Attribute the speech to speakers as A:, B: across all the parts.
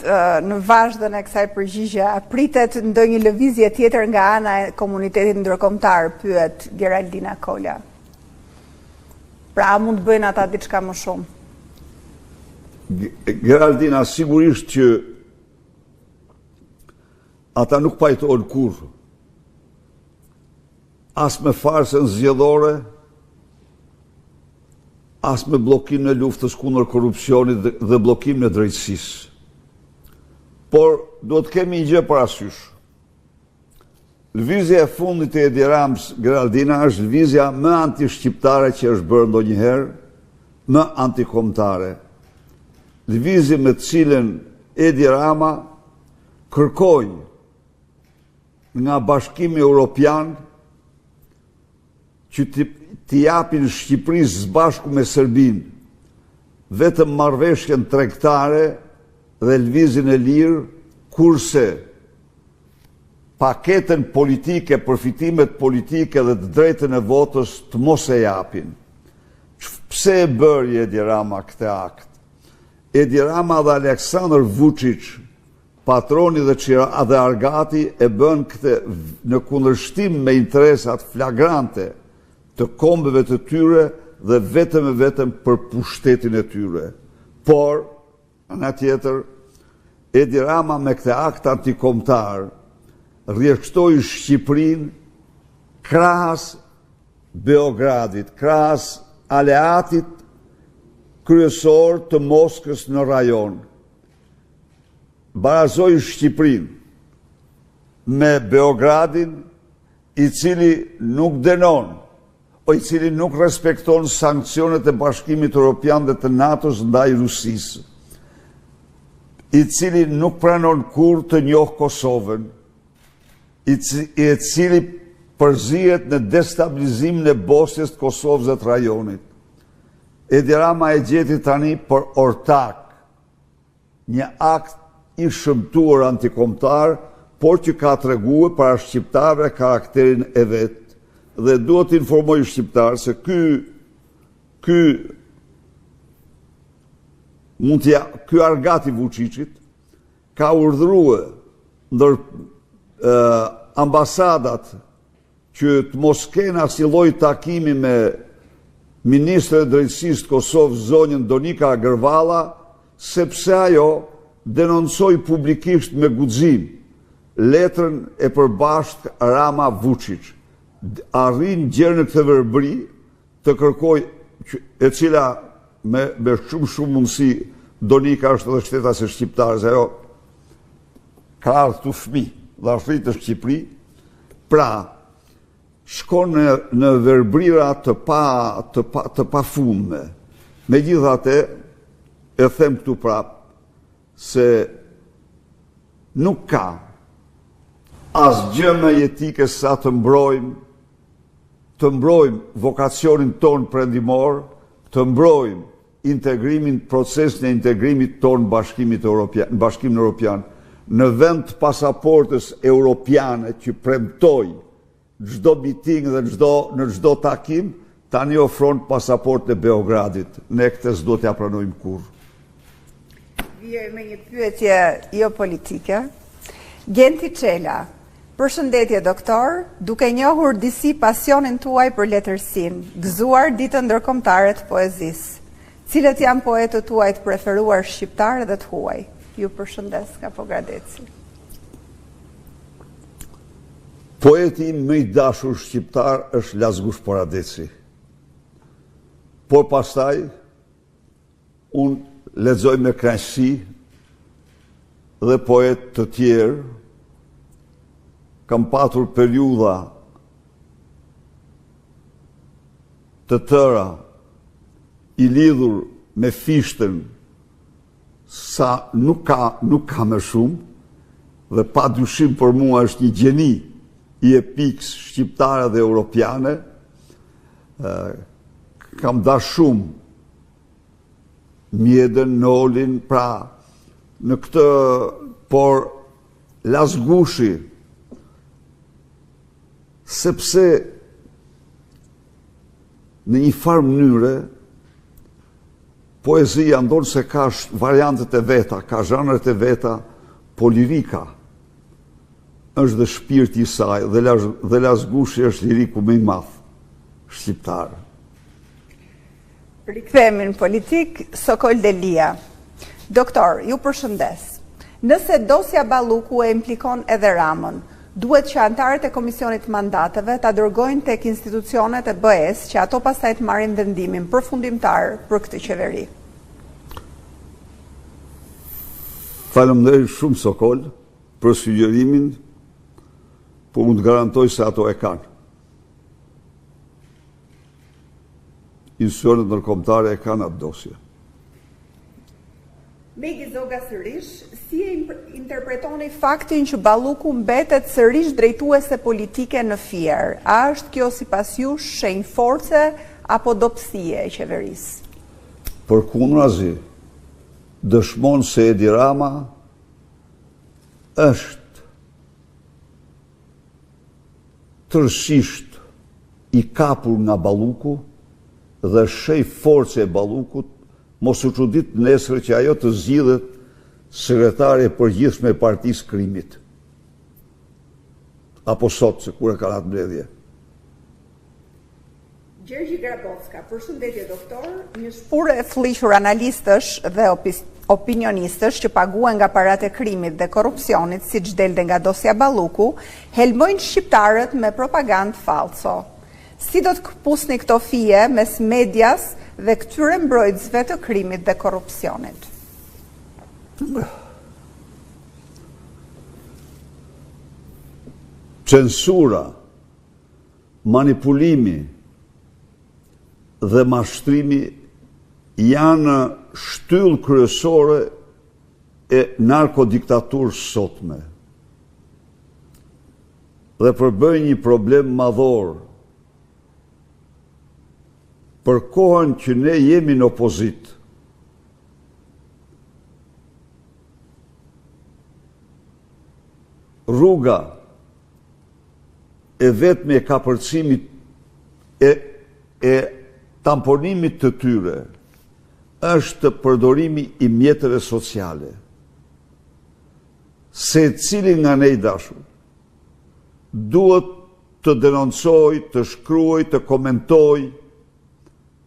A: në vazhdën e kësaj përgjigje, pritet ndonjë lëvizje tjetër nga ana e komunitetit ndërkombëtar, pyet Geraldina Kola. Pra, a mund të bëjnë ata diçka më shumë?
B: Geraldina, sigurisht që ata nuk pajtojnë kurrë. As me farsën zgjedhore, as me bllokimin e luftës kundër korrupsionit dhe bllokimin e drejtësisë. Por duhet kemi një gjë parasysh. Lëvizja e fundit e Edi Ramës, Geraldina, është lëvizja më anti-shqiptare që është bërë ndonjëherë, më antikombëtare. Lëvizje me të cilën Edi Rama kërkoi nga Bashkimi Evropian që t'i japin Shqipërisë së bashku me Serbinë vetëm marrëveshjen tregtare dhe lëvizjen e lirë, kurse paketën politike, përfitimet politike dhe të drejtën e votës të mos e japin. Pse e bëri Edi Rama këtë akt? Edi Rama dhe Aleksandar Vučić, patroni dhe Argati, e bën këtë në kundërshtim me interesat flagrante të kombeve të tyre dhe vetëm për pushtetin e tyre. Por, nga tjetër, Edi Rama me këtë akt antikombëtar rrjedhtoi Shqipërinë krahas Beogradit, krahas aleatit kryesor të Moskës në rajon. Barazoi Shqipërinë me Beogradin, i cili nuk denon, i cili nuk respekton sankcionet e Bashkimit Evropian dhe të NATO-s ndaj Rusisë, i cili nuk pranon kurrë të njohë Kosovën, i cili përzihet në destabilizimin e Bosnjës, të Kosovës dhe të rajonit. Edi Rama e gjeti tani për ortak një akt i shëmtuar antikombëtar, por që ka treguar para shqiptarëve karakterin e vet. Dhe duhet të informoj shqiptarë se ky Argati Vučićit ka urdhëruar ndër ambasadat që të mos kenë asnjë lloj takimi me Ministrën e Drejtësisë të Kosovës, zonjën Donika Agërvalla, sepse ajo denoncoi publikisht me guxim letrën e përbashkët Rama Vučić. Arrin gjerë në këtë verbëri të kërkoj, e cila me shumë mundësi, Donika është edhe shtetase shqiptare, se ajo ka ardhur fëmijë dhe afritë në Shqipëri, pra shkon në verbëra të pafundme. Megjithatë, e them këtu prapë, se nuk ka asgjë më jetike sa të mbrojmë vokacionin ton perëndimor, të mbrojmë procesin e integrimit ton Bashkimin Evropian, në vend të pasaportës europiane që premtoi çdo miting dhe në çdo takim, tani ofron pasaportën e Beogradit. Ne këtë s'do t'ja pranojmë kurrë.
A: Vijoj me një pyetje jo politike. Genti Çela, përshëndetje doktor, duke njohur disi pasionin tuaj për letërsinë, gëzuar ditën ndërkombëtare të poezisë. Cilët janë poetët tuaj të preferuar shqiptar dhe të huaj? Ju përshëndes, Kapogradeci.
B: Poeti më i dashur shqiptar është Lazgush Poradeci. Por pastaj, unë lexoj me kënaqësi dhe poet të tjerë. Kam patur periudha të tëra i lidhur me fishtën sa nuk ka më shumë, dhe pa dyshim për mua është një gjeni i epikës shqiptare dhe europiane. Kam dashur shumë Mjedën, Nolin, pra në këtë, por Lazgushi, sepse në një farë mënyre poezia ndonë se ka variantet e veta, ka zhanret e veta, po lirika është dhe shpirti i saj, dhe Lazgushi është liriku më i madh shqiptar.
A: Rikthehemi në politik, Sokol Delia. Doktor, ju përshëndes. Nëse dosja Balluku e implikon edhe Ramën, duhet që antarët e Komisionit Mandateve ta dërgojnë tek institucionet e BE-s që ato pastaj të marrin vendimin përfundimtar për këtë qeveri.
B: Faleminderit shumë Sokol për sugjerimin, po unë të garantoj se ato e kanë. Institucionet ndërkombëtare e kanë atë dosje.
A: Megi Zoga sërish, si e interpretoni faktin që Balluku mbetet sërish drejtuese politike në Fier? A është kjo sipas jush shenjë force apo dobësie e qeverisë?
B: Përkundrazi, dëshmon se Edi Rama është tërësisht i kapur nga Balluku dhe sheh force e Ballukut, mos u çudit nesër që ajo të zgjidhet sekretare e përgjithshme e Partisë Krimit. Apo sot, se kur e ka atë mbledhje.
A: Gjergji Grabocka, përshëndetje doktor, një shpurë e fllihur analistësh dhe opinionistësh që paguhen nga paratë e krimit dhe korrupsionit, siç delte nga dosja Balluku, helmojnë shqiptarët me propagandë falso. Si do të këpusni këto fije mes medias dhe këtyre mbrojtësve të krimit dhe korrupsionit?
B: Censura, manipulimi dhe mashtrimi janë shtyllë kryesore e narkodiktaturës sotme dhe përbëjnë një problem madhor. Për kohën që ne jemi në opozit, rruga e vetme e kapërcimit e tamponimit të tyre është përdorimi i mjetëve sociale. Se cili nga ne i dashur duhet të denoncoj, të shkruaj, të komentoj,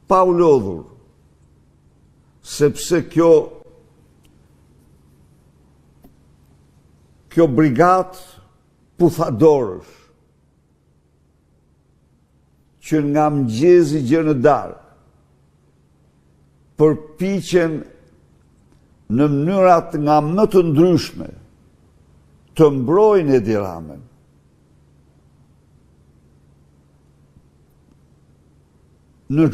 B: pa u lodhur, sepse kjo brigatë puthadorësh që nga mëngjesi gjë në darkë përpiqen në mënyrat nga më të ndryshme të mbrojnë Edi Ramën, në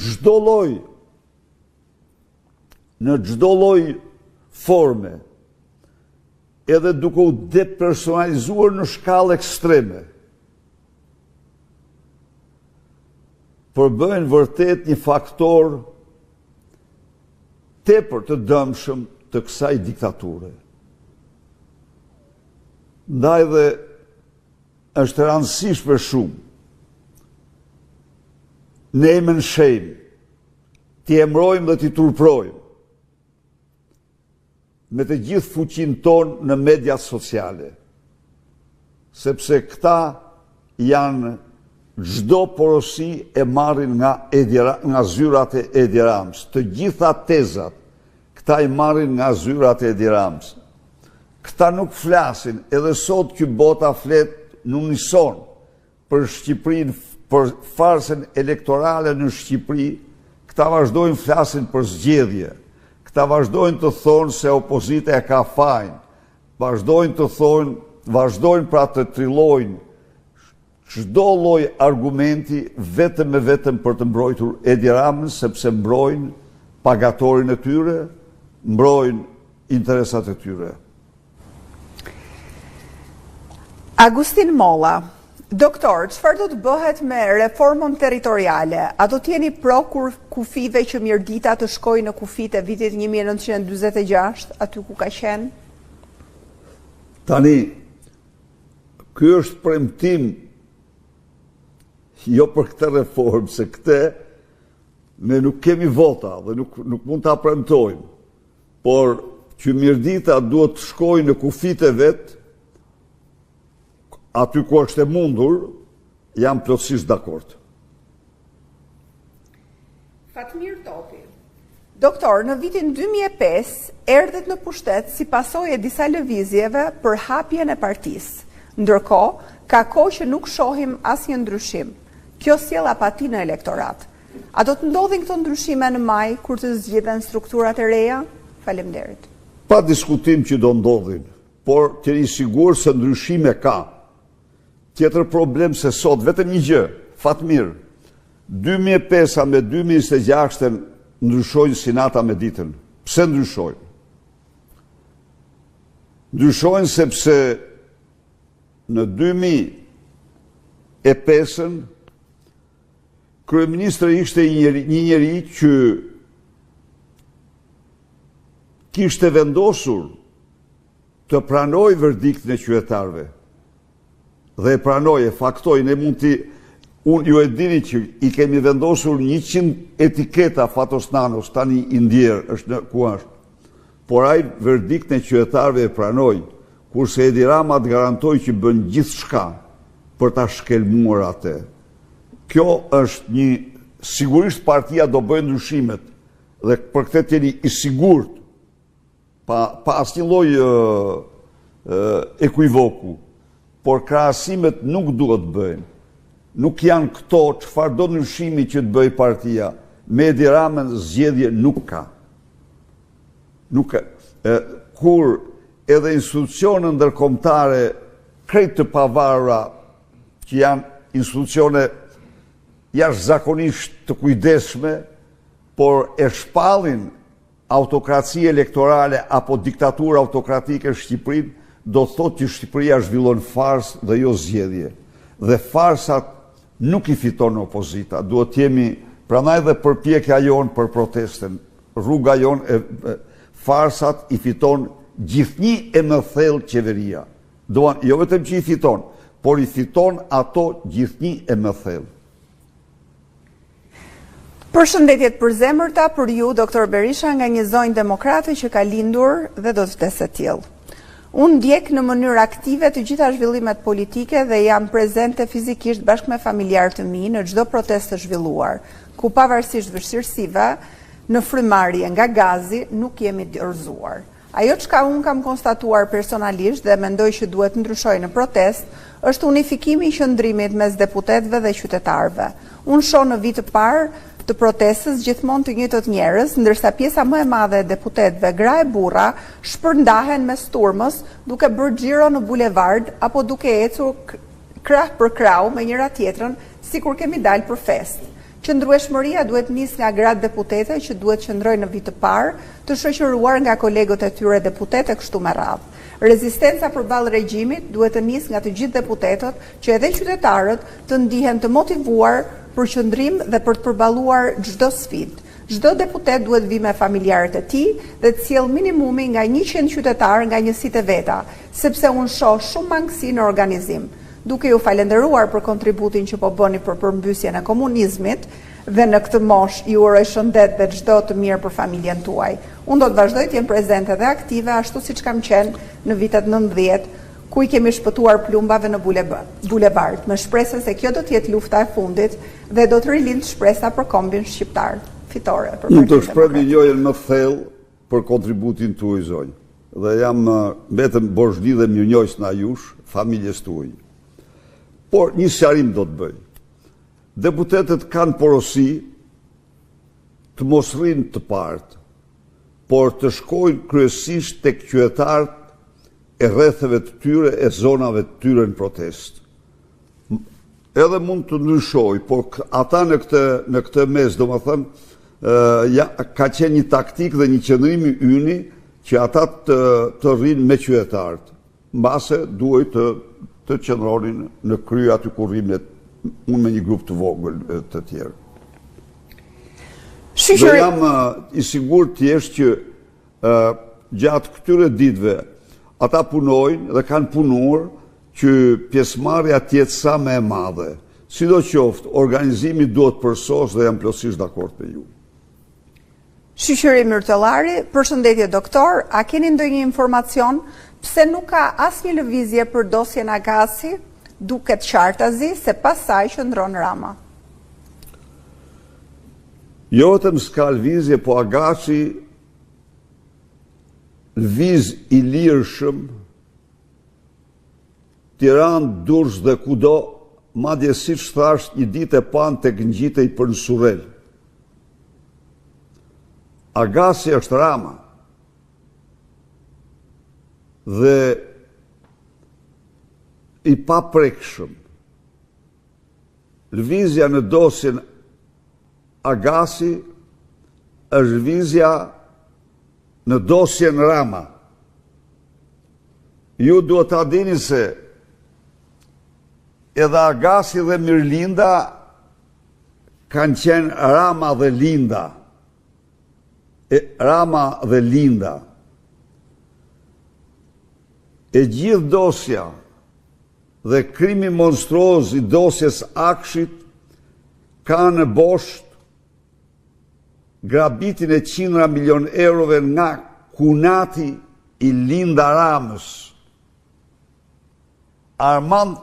B: çdo lloj forme, edhe duke u depersonalizuar në shkallë ekstreme, përbëjnë vërtet një faktor tepër të dëmshëm të kësaj diktature. Ndaj dhe është e rëndësishme shumë ne e menshejmë, t'i emrojmë dhe t'i turprojmë me të gjithë fuqinë tonë në mediat sociale, sepse këta janë çdo porosi e marrin nga zyrat e Edi Ramës. Të gjitha tezat, këta i marrin nga zyrat e Edi Ramës. Këta nuk flasin, edhe sot që bota flet në unison për Shqipërinë, për farsën elektorale në Shqipëri, këta vazhdojnë flasin për zgjedhje, këta vazhdojnë të thonë se opozita e ka fajin, vazhdojnë të thonë, vazhdojnë pra të trillojnë çdo lloj argumenti vetëm e vetëm për të mbrojtur Edi Ramën, sepse mbrojnë pagatorin e tyre, mbrojnë interesat e tyre.
A: Agustin Molla, doktor, çfarë do të bëhet me reformën territoriale? A do t'jeni pro kufive që Mirdita të shkojë në kufit e vitit 1946, aty ku ka qenë?
B: Tani, ky është premtim jo për këtë reformë, se këtë ne nuk kemi vota dhe nuk mund ta premtojmë, por që Mirdita duhet të shkojë në kufit e vet, aty ku është e mundur, jam plotësisht dakord.
A: Fatmir Topi. Doktor, në vitin 2005 erdhet në pushtet si pasojë e disa lëvizjeve për hapjen e partisë. Ndërkohë, ka kohë që nuk shohim asnjë ndryshim. Kjo sjell apati në elektorat. A do të ndodhin këto ndryshime në maj kur të zgjidhen strukturat e reja? Faleminderit.
B: Pa diskutim që do ndodhin, por të jeni sigur se ndryshime ka. Tjetër problem se sot, vetëm një gjë, Fatmir, 2005 me 2026 ndryshojnë si nata me ditën. Pse ndryshojnë? Ndryshojnë sepse në 2005 kryeministri ishte një njeri që kishte vendosur të pranoj verdiktin e qytetarëve. Dhe e pranoj, e faktoj, ne mund t'i... Unë ju e dini që i kemi vendosur 100 etiketa Fatos Nanos, tani i ndjerë, është në ku është. Por ai verdiktin e qytetarëve e pranoj, kurse Edi Rama të garantoj që bën gjithë shka për ta shkelmuar atë. Kjo është një... Sigurisht partia do bëjë ndryshimet, dhe për këtë t'jeni i sigurt, pa asnjë lloj ekuivoku, por krahasimet nuk duhet bëjnë. Nuk janë këto çfarë do ndryshimi që të bëjë partia. Me Edi Ramën zgjedhje nuk ka. Nuk ka. Kur edhe institucione ndërkombëtare krejt të pavarura, që janë institucione jashtëzakonisht të kujdesshme, por e shpallin autokraci elektorale apo diktaturë autokratike në Shqipërinë, do të thotë që Shqipëria zhvillon farsë dhe jo zgjedhje. Dhe farsat nuk i fiton opozita. Duhet jemi, prandaj dhe përpjekja jonë për protesten, rruga jonë, farsat i fiton gjithnjë e më thellë qeveria. Jo vetëm që i fiton, por i fiton ato gjithnjë e më thellë.
A: Përshëndetjet përzemërta për ju, Dr. Berisha, nga një zonjë demokrate që ka lindur dhe do të vdesë tillë. Unë ndjek në mënyrë aktive të gjitha zhvillimet politike dhe jam prezente fizikisht bashkë me familjarë të mi në çdo protestë të zhvilluar, ku pavarësisht vështirësive, në frymarrje nga gazi nuk jemi dorëzuar. Ajo çka unë kam konstatuar personalisht dhe mendoj që duhet ndryshoj në protest, është unifikimi i qëndrimit mes deputetëve dhe qytetarëve. Unë shoh në vit të parë të protestës gjithmonë të njëjtët njerëz, ndërsa pjesa më e madhe e deputetëve, gra e burra, shpërndahen mes turmës duke bërë xhiro në bulevard apo duke ecur krah për krah me njëra tjetrën, sikur kemi dalë për fest. Qëndrueshmëria duhet nis nga gratë deputete që duhet qëndrojnë në vit të parë, të shoqëruar nga kolegët e tyre deputetë kështu me radhë. Rezistenca përballë regjimit duhet të nis nga të gjithë deputetët, që edhe qytetarët të ndihen të motivuar për qëndrim dhe për të përballuar çdo sfidë. Çdo deputet duhet vi me familjarët e tij dhe të sjellë minimumi nga 100 qytetarë nga njësitë e veta, sepse unë shoh shumë mangësi në organizim. Duke ju falenderuar për kontributin që po bëni për përmbysjen e komunizmit dhe në këtë moshë ju uroj shëndet dhe çdo të mirë për familjen tuaj. Unë do të vazhdoj të jem prezente dhe aktive ashtu siç kam qenë në vitet 90, ku i kemi shpëtuar plumbave në bulevard, me shpresën se kjo do të jetë lufta e fundit dhe do të rilind shpresa për kombin shqiptar. Fitore për Partinë
B: Unë të shpreh njëjën më thellë për kontributin tuaj zonjë. Dhe jam vetëm borxhli dhe mirënjohës na jush, familjes tuaj. Por një sqarim do të bëj. Deputetët kanë porosi të mos rrinë të partë, por të shkojnë kryesisht tek qytetarët e rrethave të tyre e zonave të tyre në protest. Edhe mund të ndryshoj, por ata në këtë mes, domethënë, ka qenë një taktik dhe një qëndrim i yni që ata të rrinë me qytetarët. Mbase duhet të qëndronin në krye aty ku rrinë unë me një grup të vogël të tjerë. Dhe jam i sigurt thjesht që gjatë këtyre ditëve ata punojnë dhe kanë punuar që pjesëmarrja të jetë sa më e madhe, Sidoqoftë, organizimi duhet përsos dhe jam plotësisht dakord me ju.
A: Shoqëri Myrtëllari, përshëndetje doktor, a keni ndonjë informacion pse nuk ka asnjë lëvizje për dosjen Agasi, duket qartazi se pas saj qëndron Rama?
B: Jo vetëm s'ka lëvizje, po Agasi lëviz i lirshëm Tiranë, Durrës dhe kudo, madje siç thash një ditë e pan tek ngjitej për në Surrel. Agasi është Rama. Dhe i paprekshëm. Lëvizja në dosjen Agasi është lëvizja në dosjen Rama. Ju duhet ta dini se edhe Agasi dhe Mirlinda kanë qenë Rama dhe Linda. Rama dhe Linda. E gjithë dosja dhe krimi monstruoz i dosjes Akshit ka në bosht grabitin e qindra milion eurove nga kunati i Linda Ramës. Armand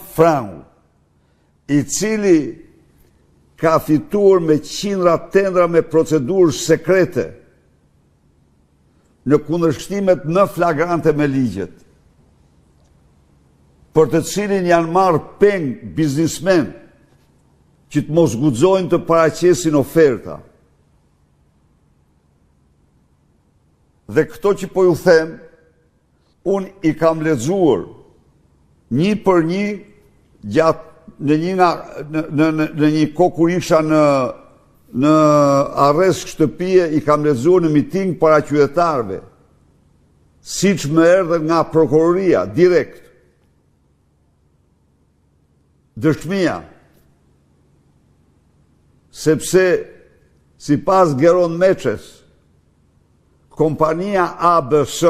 B: Frangu, i cili ka fituar me qindra tendra me procedurë sekrete në kundërshtimet më flagrante me ligjet, për të cilin janë marrë peng biznismen që të mos guxojnë të paraqesin oferta. Dhe këto që po ju them, unë i kam lexuar një për një gjatë në një kohë kur isha në arrest shtëpie, i kam lexuar në miting para qytetarëve, siç më erdhe nga prokuroria direkt. Dëshmia, sepse sipas Geron Meçes, kompania ABC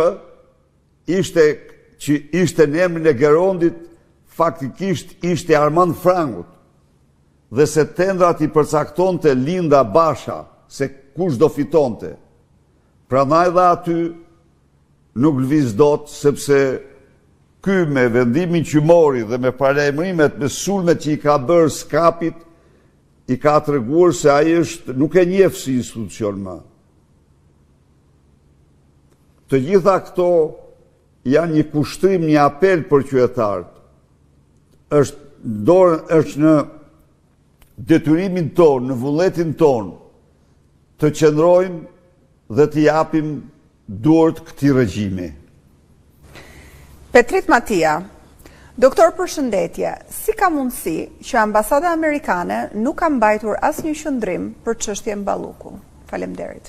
B: ishte në emrin e Gerondit, faktikisht ishte Armand Frangut, dhe se tendrat i përcaktonte Linda Basha, se kush do fitonte. Prandaj dhe aty nuk lëviz dot, sepse ky me vendimin që mori dhe me paralajmërimet, me sulmet që i ka bërë skapit, i ka treguar se ai nuk e njeh si institucion më. Të gjitha këto janë një kushtrim, një apel për qytetarët. Është në detyrimin tonë, në vullnetin tonë, të qëndrojmë dhe të japim duart këtij regjimi.
A: Petrit Matia, doktor përshëndetje, si ka mundësi që ambasada amerikane nuk ka mbajtur asnjë qëndrim për çështjen Balluku? Faleminderit.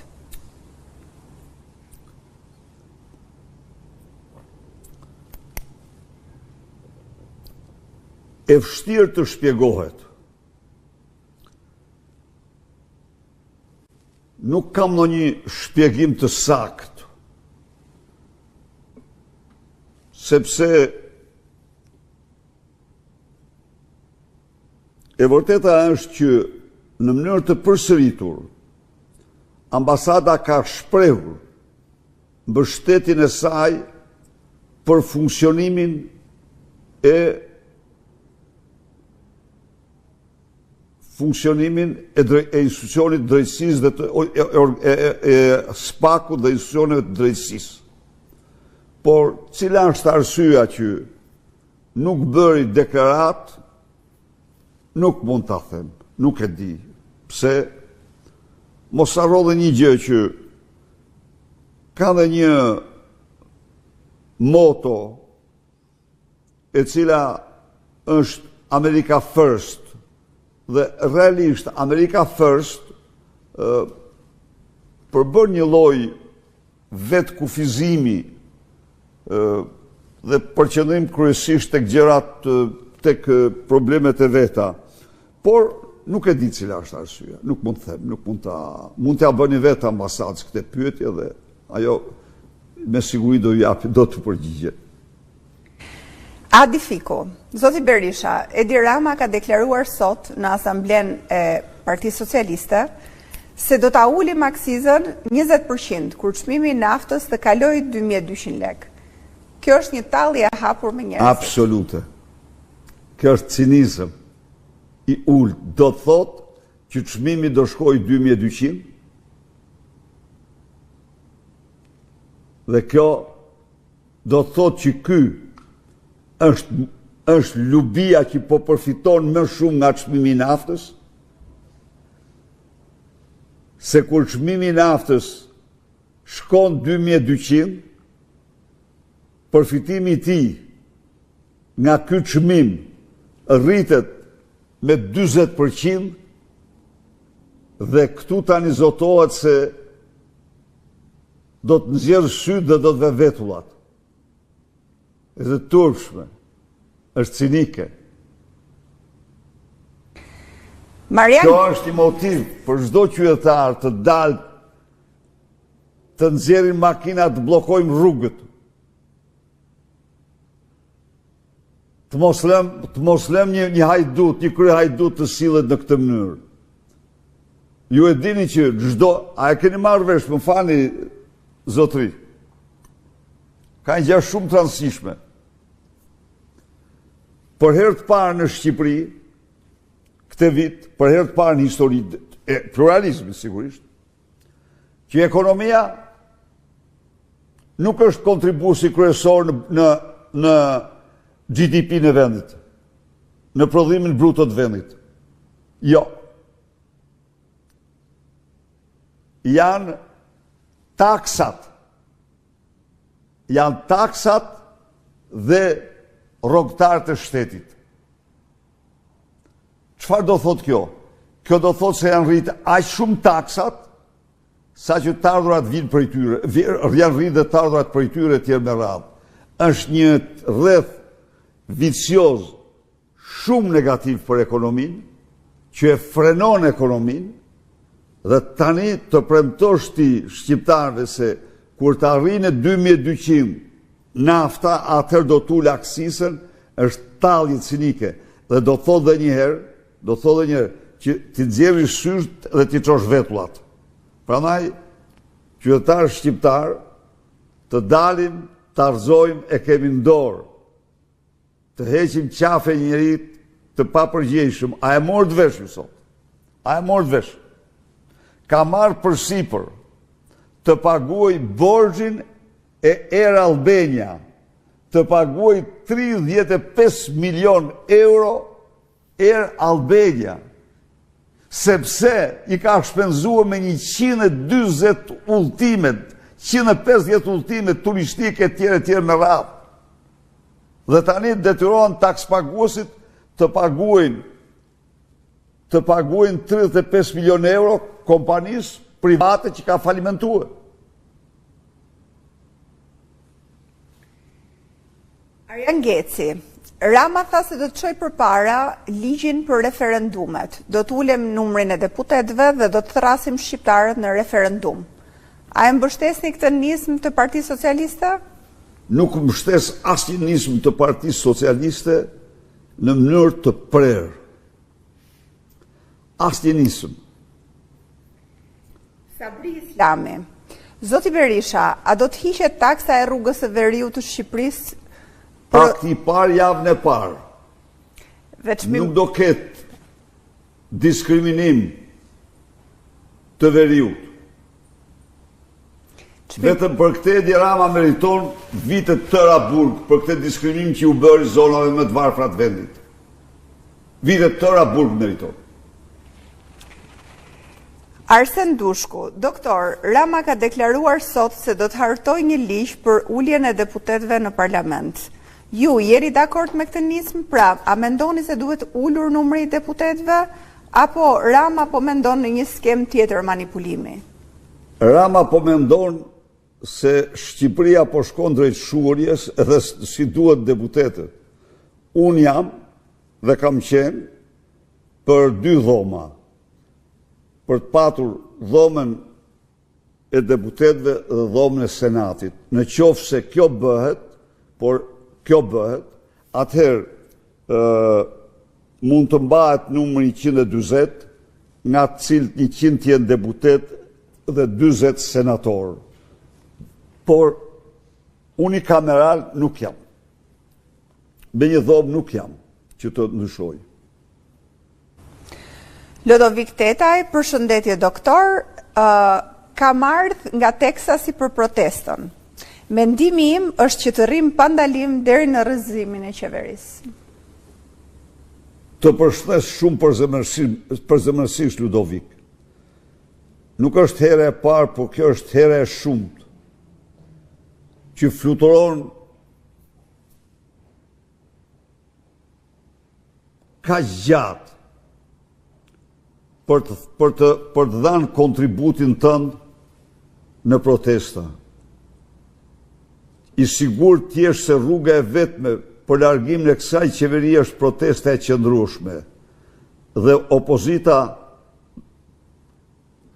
B: E vështirë të shpjegohet. Nuk kam ndonjë shpjegim të saktë, sepse e vërteta është që në mënyrë të përsëritur, ambasada ka shprehur mbështetjen e saj për funksionimin e institucionit drejtësisë dhe SPAK-ut dhe institucioneve të drejtësisë. Por cila është arsyeja që nuk bëri deklarat, nuk mund ta them, nuk e di. Pse mos harro dhe një gjë që ka dhe një moto e cila është America First. Dhe realisht America First përbën një lloj vetë kufizimi dhe përqendrim kryesisht tek gjërat, tek problemet e veta. Por nuk e di cila është arsyeja, nuk mund të them, mund t'ja bëni vetë ambasadës këtë pyetje dhe ajo me siguri do të përgjigjet.
A: Adi Fiku, Zoti Berisha, Edi Rama ka deklaruar sot në Asamblen e Partisë Socialiste se do ta uli maksizën 20% kur çmimi i naftës të kalojë 2200 lekë. Kjo është një tallje e hapur me njerëzit.
B: Absolute. Kjo është cinizëm i ulët. Do të thotë që çmimi do shkojë 2200 dhe kjo do të thotë që ky është lubia që po përfiton më shumë nga çmimi i naftës, se kur çmimi i naftës shkon 2200, përfitimi i tij nga ky çmim rritet me 40% dhe këtu tani zotohet se do të nxjerrë sy dhe do të ve vetullat. Është turpshme, është cinike. Kjo është i motiv për çdo qytetar të dalë të nxjerrin makinat, të bllokojmë rrugët. Të mos lëm një hajdut, një krye hajdut të sillet në këtë mënyrë. Ju e dini që a e keni marrë vesh, më fani zotri, ka një gjë shumë të rëndësishme. Për herë të parë në Shqipëri, këtë vit, për herë të parë në histori e pluralizmit sigurisht, që ekonomia nuk është kontribuesi kryesor në GDP në vendit, në prodhimin bruto të vendit. Jo. Janë taksat dhe rrogtarët e shtetit. Çfarë do thot kjo? Kjo do thot se janë rritë aq shumë taksat sa që të ardhurat vinë prej tyre, janë rritë dhe të ardhurat prej tyre tjerë me radhë. Është një rreth vicioz shumë negativ për ekonominë, që e frenon ekonominë, dhe tani të premtosh ti shqiptarëve se kur të arrijnë 2200 nafta, atëherë do t'ulë aksisën, është tallje cinike. Dhe do thotë dhe një herë, që ti nxjerrë syrt dhe ti çosh vetullat. Prandaj, qytetarë shqiptar të dalim, të argëzojmë, e kemi në dorë, të heqim qafe njerit të papërgjegjshëm. A e morë të vesh, sot? A e morë të vesh? Ka marrë përsipër të paguaj borxhin e Air Albania, të paguaj 35 milion euro Air Albania, sepse i ka shpenzuar me 120 ultimet, 150 ultimet turistike tjere me radhë. Dhe tani detyrohen takspaguesit të paguajnë 35 milion euro kompanisë private që ka falimentuar.
A: Arjan Geci, Rama tha se do të çojë përpara ligjin për referendumet. Do të ulem numrin e deputetëve dhe do të thrasim shqiptarët në referendum. A e mbështesni këtë nismë të Partisë Socialiste?
B: Nuk mbështes asnjë nismë të Partisë Socialiste në mënyrë të prerë. Asnjë nismë.
A: Sabri Islami, Zoti Berisha, a do të hiqet taksa e rrugës së Veriut të Shqipërisë?
B: Akti parë javën e parë. Nuk do ketë diskriminim të Veriut. Vetëm për këtë Edi Rama meriton vitet tëra burg për këtë diskriminim që u bëri zonave më të varfra të vendit. Vitet tëra burg meriton.
A: Arsen Dushku, doktor, Rama ka deklaruar sot se do të hartoj një ligj për uljen e deputetëve në parlament. Ju jeni dakord me këtë nismë? Pra, a mendoni se duhet ulur numri i deputetëve, apo Rama po mendon në një skem tjetër manipulimi?
B: Rama po mendon se Shqipëria po shkon drejt shurjes edhe si duhet deputetët. Unë jam dhe kam qenë për 2 dhoma. Për të patur dhomën e deputetëve dhe dhomën e Senatit. Në qoftë se kjo bëhet, atëherë mund të mbahet numri 140, nga të cilët 100 jenë deputet dhe 40 senator. Por unikameral nuk jam. Me një dhomë nuk jam që të ndryshoj.
A: Lodovik Tetaj, përshëndetje doktor, kam ardhur nga Teksasi për protestën. Mendimi im është që të rrim pa ndalim deri në rrëzimin e qeverisë.
B: Të përshëndes shumë përzemërsisht Ludovik. Nuk është here e parë, por kjo është here e shumët që fluturon ka gjatë për të dhënë kontributin tënd në protesta. I sigurt t'jesh se rruga e vetme për largimin e kësaj qeverie është protesta e qëndrueshme dhe opozita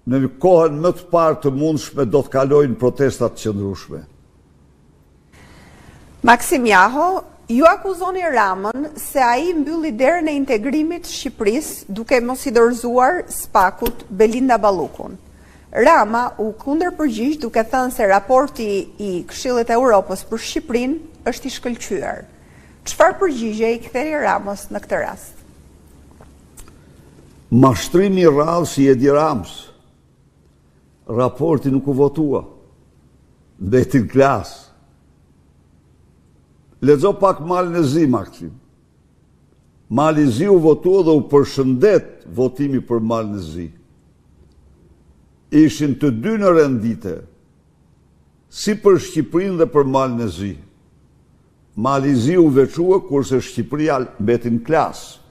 B: në kohën më të parë të mundshme do të kalojnë protestat të qëndrueshme.
A: Maksim Jaho, ju akuzoni Ramën se ai mbylli derën e integrimit Shqipërisë duke mos i dorëzuar SPAK-ut Belinda Ballukun. Rama u kundërpërgjigj duke thënë se raporti i Këshillit të Evropës për Shqipërinë është i shkëlqyer. Çfarë përgjigje i ktheni Ramës në këtë rast?
B: Mashtrimi i rrallë si Edi Ramës. Raporti nuk u votua. Mbeti në klasë. Lexo pak Malin e Zi, Maksim. Mali i Zi u votua dhe u përshëndet votimi për Malin e Zi. Ishin të dy në rendite, si për Shqipërinë dhe për Malin e Zi. Mali i Zi u veçua, kurse Shqipëria mbeti në klasë.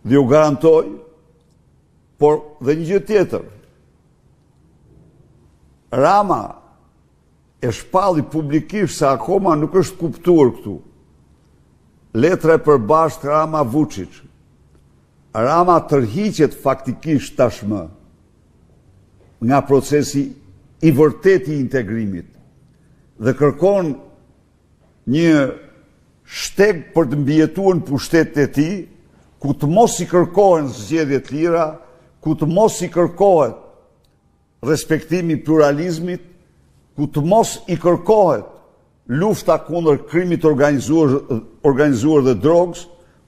B: Dhe u garantoj, por dhe një gjë tjetër. Rama e shpalli publikisht se akoma nuk është kuptuar këtu. Letra e përbashkët Rama-Vučić. Rama tërhiqet faktikisht tashmë nga procesi i vërtet i integrimit dhe kërkon një shteg për të mbijetuar pushtetet e tij, ku të mos i kërkohen zgjedhje të lira, ku të mos i kërkohet respektimi pluralizmit, ku të mos i kërkohet lufta kundër krimit organizuar dhe drogës,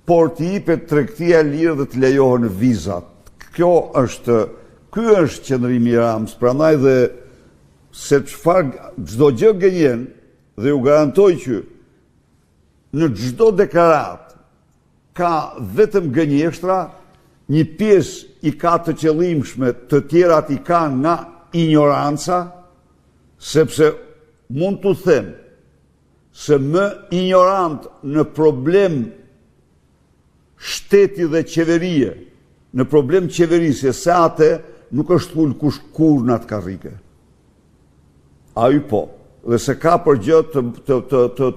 B: por të jepet tregtia e lirë dhe të lejohen vizat. Ky është qëndrimi i Ramës, prandaj dhe se çdo gjë gënjen dhe u garantoj që në çdo deklarat ka vetëm gënjeshtra, një pjesë i ka të qëllimshme, të tjerat i ka nga ignoranca, sepse mund të them se më ignorant në problem shteti dhe qeverie, në problem qeverisje, se atë nuk është thull kush kur në atë karrike. A ju po, dhe se ka për gjë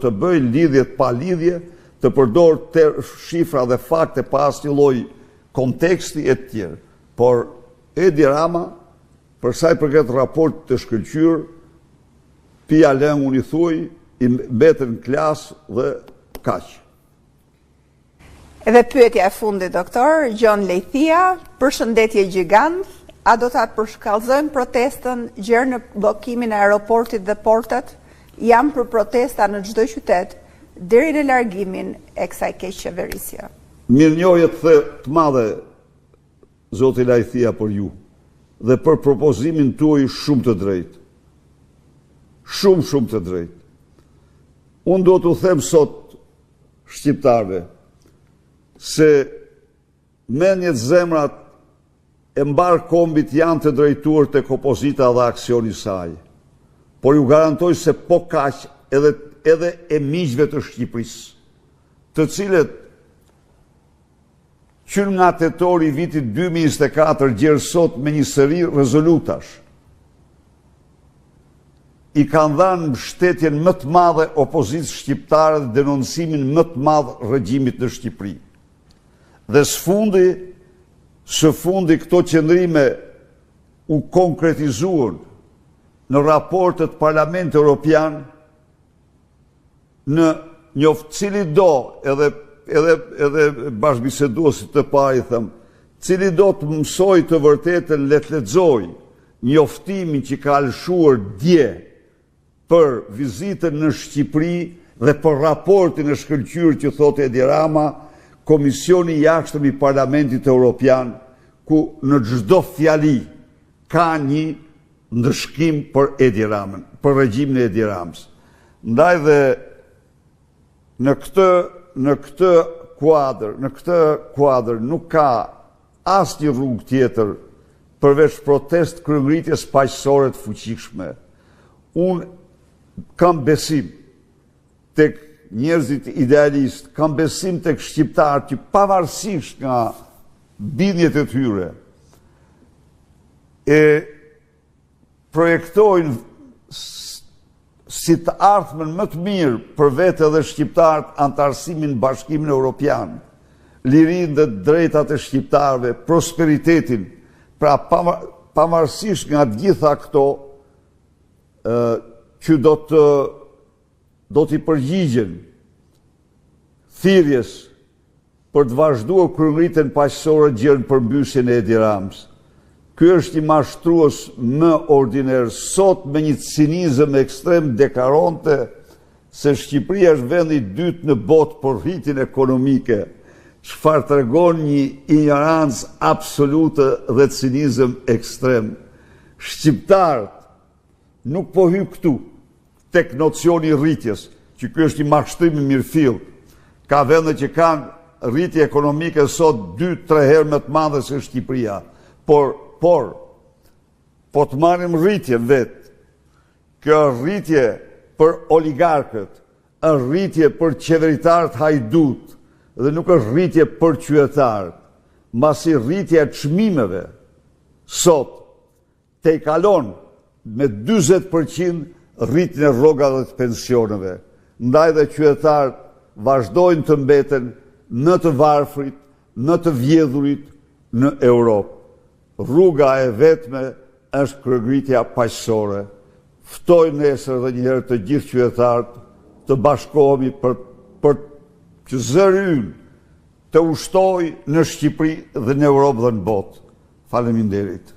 B: të bëj lidhjet pa lidhje, të përdor të shifra dhe fakte pa asnjë lloj konteksti e tjerë. Por Edi Rama, për sa i përket raportit të shkëlqyer, pia lëng unë i thuj, i mbetën në klasë dhe kaq.
A: Edhe pyetja e fundit, doktor, Gjon Lejthia, përshëndetje gjigant, a do ta përshkallëzojmë protestën gjerë në bllokimin e aeroportit dhe portat? Jam për protesta në çdo qytet, deri në largimin e kësaj keqeverisje.
B: Mirënjohje të madhe, zoti Lejthia, për ju dhe për propozimin tuaj shumë të drejtë. Shumë të drejtë. Unë do t'u them sot shqiptarve se mendjet zemrat e mbar kombit janë të drejtuar tek opozita dhe aksioni i saj. Por ju garantoj se po kaq edhe e miqve të Shqipërisë, të cilët që nga tetori i vitit 2024 gjerë sot me një seri rezolutash, i kanë dhënë mbështetjen më të madhe opozitës shqiptare dhe denoncimin më të madh regjimit në Shqipëri. Dhe së fundi këto qëndrime u konkretizuan në raportet Parlamentit Evropian, në njoft cili do, edhe bashkëbiseduesit të parë i them, cili do të mësoj të vërtetën le të lexoj njoftimin që ka lëshuar dje për vizitën në Shqipëri dhe për raportin e shkëlqyer që thotë Edi Rama, Komisioni i Jashtëm i Parlamentit Evropian, ku në çdo fjali ka një ndëshkim për Edi Ramën, për regjimin e Edi Ramës. Ndaj dhe në këtë kuadër nuk ka asnjë rrugë tjetër përveç protest kryengritjes paqësore të fuqishme. Unë kam besim tek njerëzit idealist, kam besim tek shqiptarët që pavarësisht nga bindjet e tyre e projektojnë si të ardhmen më të mirë për vete dhe shqiptarët antarësimin në Bashkimin Evropian, lirinë dhe drejtat e shqiptarëve, prosperitetin, pra pavarësisht nga të gjitha këto që do t'i përgjigjen thirrjes për të vazhduar kryengritjen paqësore gjën përmbysjen e Edi Ramës. Ky është një mashtrues më ordiner, sot me një cinizëm ekstrem deklaronte se Shqipëria është vendi i dytë në botë për rritjen ekonomike, çfarë tregon një ignorancë absolute dhe cinizëm ekstrem. Shqiptarët nuk po hy këtu tek nocioni i rritjes, që ky është një mashtrim i mirëfill. Ka vende që kanë rritje ekonomike sot 2-3 herë më të madhe se Shqipëria, por po të marrim rritjen vetë, kjo rritje për oligarkët, është rritje për qeveritarët hajdut, dhe nuk është rritje për qytetarët, mbasi rritja e çmimeve sot te i kalon me 40% rritjen e rrogave të pensioneve. Ndaj dhe qytetarët vazhdojnë të mbeten në të varfrit, në të vjedhurit në Europë. Rruga e vetme është kryengritja paqësore. Ftoj nesër dhe njëherë të gjithë qytetarët të bashkohemi për që zëri ynë të ushtojë në Shqipëri dhe në Europë dhe në botë. Faleminderit.